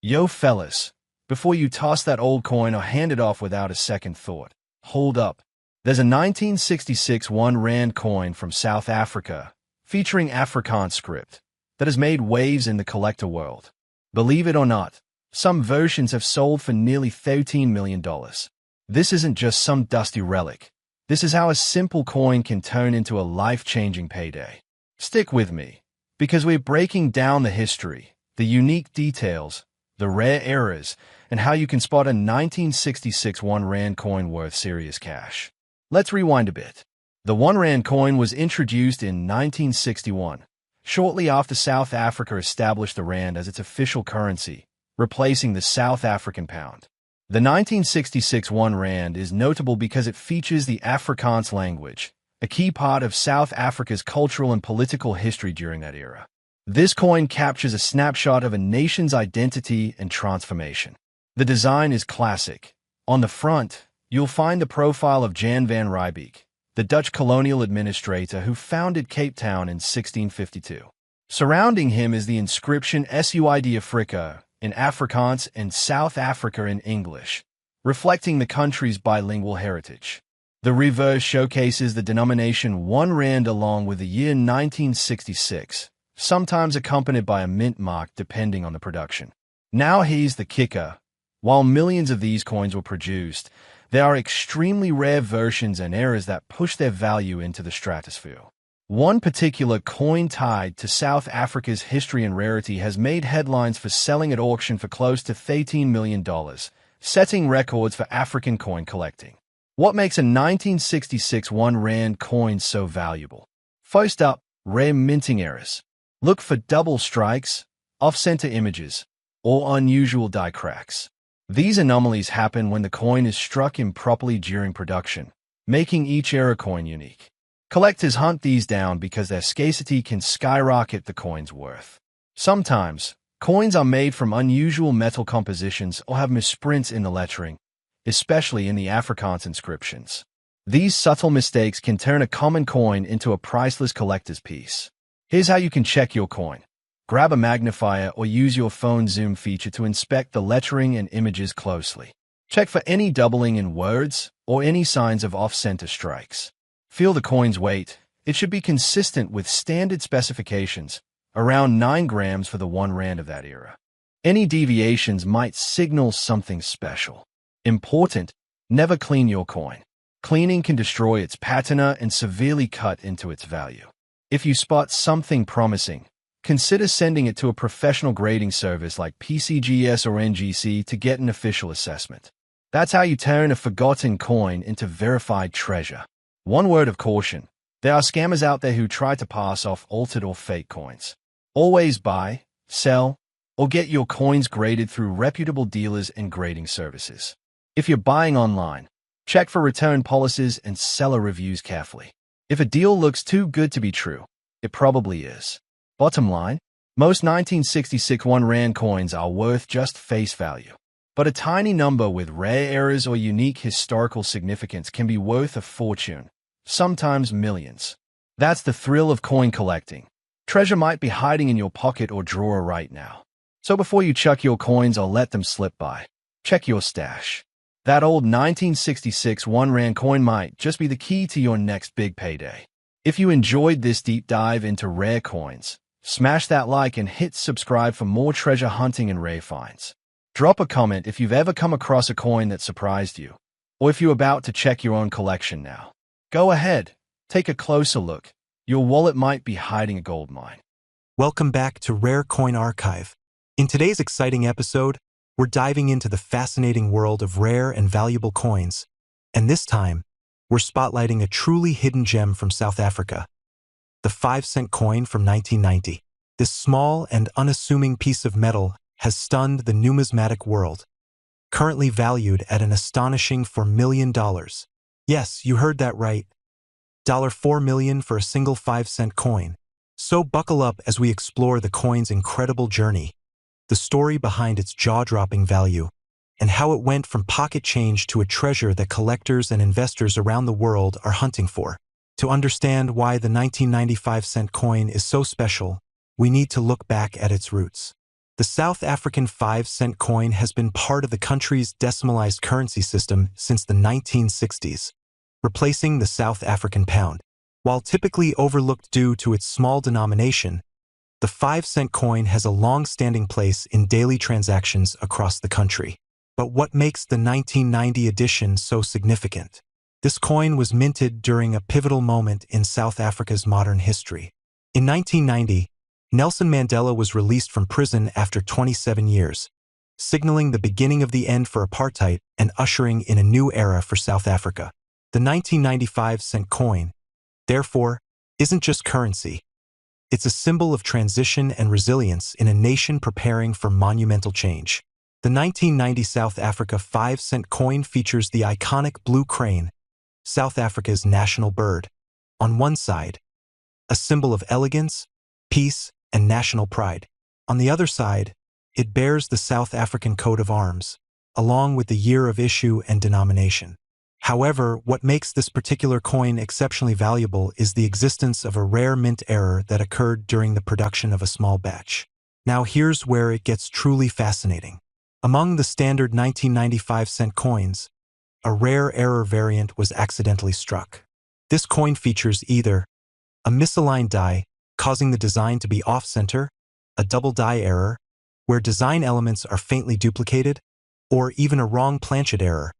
Yo fellas, before you toss that old coin or hand it off without a second thought, hold up. There's a 1966 1 Rand coin from South Africa, featuring Afrikaans script, that has made waves in the collector world. Believe it or not, some versions have sold for nearly $13 million. This isn't just some dusty relic. This is how a simple coin can turn into a life-changing payday. Stick with me, because we're breaking down the history, the unique details, the rare errors, and how you can spot a 1966 1 Rand coin worth serious cash. Let's rewind a bit. The 1 Rand coin was introduced in 1961, shortly after South Africa established the Rand as its official currency, replacing the South African pound. The 1966 1 Rand is notable because it features the Afrikaans language, a key part of South Africa's cultural and political history during that era. This coin captures a snapshot of a nation's identity and transformation. The design is classic. On the front, you'll find the profile of Jan van Riebeeck, the Dutch colonial administrator who founded Cape Town in 1652. Surrounding him is the inscription Suid-Afrika in Afrikaans and South Africa in English, reflecting the country's bilingual heritage. The reverse showcases the denomination 1 Rand along with the year 1966, sometimes accompanied by a mint mark depending on the production. Now here's the kicker. While millions of these coins were produced, there are extremely rare versions and errors that push their value into the stratosphere. One particular coin tied to South Africa's history and rarity has made headlines for selling at auction for close to $13 million, setting records for African coin collecting. What makes a 1966 1 Rand coin so valuable? First up, rare minting errors. Look for double strikes, off-center images, or unusual die cracks. These anomalies happen when the coin is struck improperly during production, making each error coin unique. Collectors hunt these down because their scarcity can skyrocket the coin's worth. Sometimes, coins are made from unusual metal compositions or have misprints in the lettering, especially in the Afrikaans inscriptions. These subtle mistakes can turn a common coin into a priceless collector's piece. Here's how you can check your coin. Grab a magnifier or use your phone's zoom feature to inspect the lettering and images closely. Check for any doubling in words or any signs of off-center strikes. Feel the coin's weight. It should be consistent with standard specifications, around 9 grams for the 1 Rand of that era. Any deviations might signal something special. Important, never clean your coin. Cleaning can destroy its patina and severely cut into its value. If you spot something promising, consider sending it to a professional grading service like PCGS or NGC to get an official assessment. That's how you turn a forgotten coin into verified treasure. One word of caution. There are scammers out there who try to pass off altered or fake coins. Always buy, sell, or get your coins graded through reputable dealers and grading services. If you're buying online, check for return policies and seller reviews carefully. If a deal looks too good to be true, it probably is. Bottom line, most 1966 1 Rand coins are worth just face value. But a tiny number with rare errors or unique historical significance can be worth a fortune, sometimes millions. That's the thrill of coin collecting. Treasure might be hiding in your pocket or drawer right now. So before you chuck your coins or let them slip by, check your stash. That old 1966 1 Rand coin might just be the key to your next big payday. If you enjoyed this deep dive into rare coins, smash that like and hit subscribe for more treasure hunting and rare finds. Drop a comment if you've ever come across a coin that surprised you, or if you're about to check your own collection now. Go ahead, take a closer look. Your wallet might be hiding a gold mine. Welcome back to Rare Coin Archive. In today's exciting episode, we're diving into the fascinating world of rare and valuable coins, and this time, we're spotlighting a truly hidden gem from South Africa, the 5-cent coin from 1990. This small and unassuming piece of metal has stunned the numismatic world, currently valued at an astonishing $4 million. Yes, you heard that right. $4 million for a single 5-cent coin. So buckle up as we explore the coin's incredible journey, the story behind its jaw-dropping value, and how it went from pocket change to a treasure that collectors and investors around the world are hunting for. To understand why the 1995 cent coin is so special, we need to look back at its roots. The South African 5-cent coin has been part of the country's decimalized currency system since the 1960s, replacing the South African pound. While typically overlooked due to its small denomination, the 5-cent coin has a long-standing place in daily transactions across the country. But what makes the 1990 edition so significant? This coin was minted during a pivotal moment in South Africa's modern history. In 1990, Nelson Mandela was released from prison after 27 years, signaling the beginning of the end for apartheid and ushering in a new era for South Africa. The 1995-cent coin, therefore, isn't just currency. It's a symbol of transition and resilience in a nation preparing for monumental change. The 1990 South Africa 5-cent coin features the iconic blue crane, South Africa's national bird. On one side, a symbol of elegance, peace, and national pride. On the other side, it bears the South African coat of arms, along with the year of issue and denomination. However, what makes this particular coin exceptionally valuable is the existence of a rare mint error that occurred during the production of a small batch. Now here's where it gets truly fascinating. Among the standard 1995-cent coins, a rare error variant was accidentally struck. This coin features either a misaligned die, causing the design to be off-center, a double die error, where design elements are faintly duplicated, or even a wrong planchet error,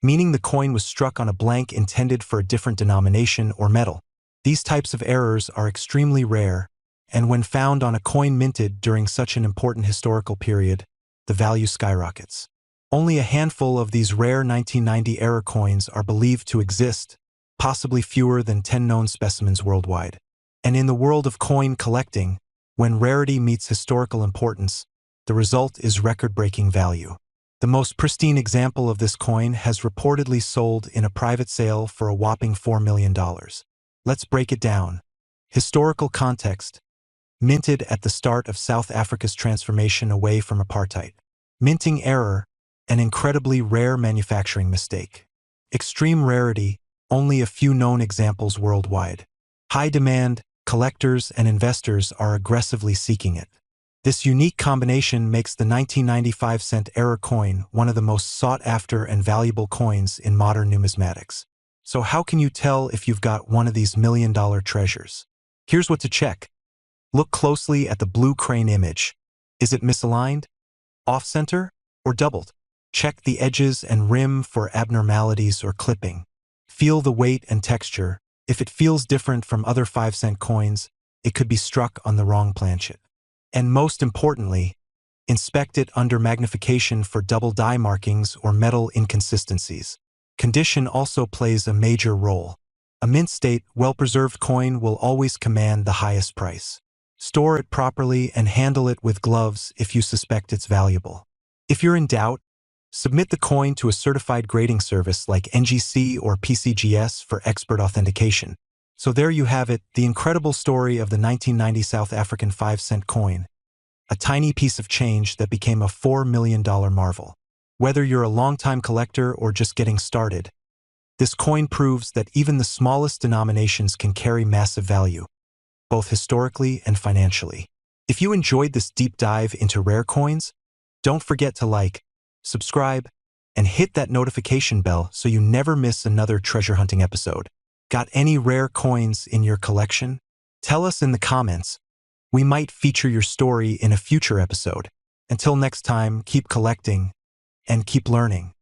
meaning the coin was struck on a blank intended for a different denomination or metal. These types of errors are extremely rare, and when found on a coin minted during such an important historical period, the value skyrockets. Only a handful of these rare 1990 error coins are believed to exist, possibly fewer than 10 known specimens worldwide. And in the world of coin collecting, when rarity meets historical importance, the result is record-breaking value. The most pristine example of this coin has reportedly sold in a private sale for a whopping $4 million. Let's break it down. Historical context. Minted at the start of South Africa's transformation away from apartheid. Minting error, an incredibly rare manufacturing mistake. Extreme rarity, only a few known examples worldwide. High demand, collectors and investors are aggressively seeking it. This unique combination makes the 1995-cent error coin one of the most sought-after and valuable coins in modern numismatics. So how can you tell if you've got one of these million-dollar treasures? Here's what to check. Look closely at the blue crane image. Is it misaligned, off-center, or doubled? Check the edges and rim for abnormalities or clipping. Feel the weight and texture. If it feels different from other 5-cent coins, it could be struck on the wrong planchet. And most importantly, inspect it under magnification for double die markings or metal inconsistencies. Condition also plays a major role. A mint state, well-preserved coin will always command the highest price. Store it properly and handle it with gloves if you suspect it's valuable. If you're in doubt, submit the coin to a certified grading service like NGC or PCGS for expert authentication. So there you have it, the incredible story of the 1990 South African 5-cent coin, a tiny piece of change that became a $4 million marvel. Whether you're a longtime collector or just getting started, this coin proves that even the smallest denominations can carry massive value, both historically and financially. If you enjoyed this deep dive into rare coins, don't forget to like, subscribe, and hit that notification bell so you never miss another treasure hunting episode. Got any rare coins in your collection? Tell us in the comments. We might feature your story in a future episode. Until next time, keep collecting and keep learning.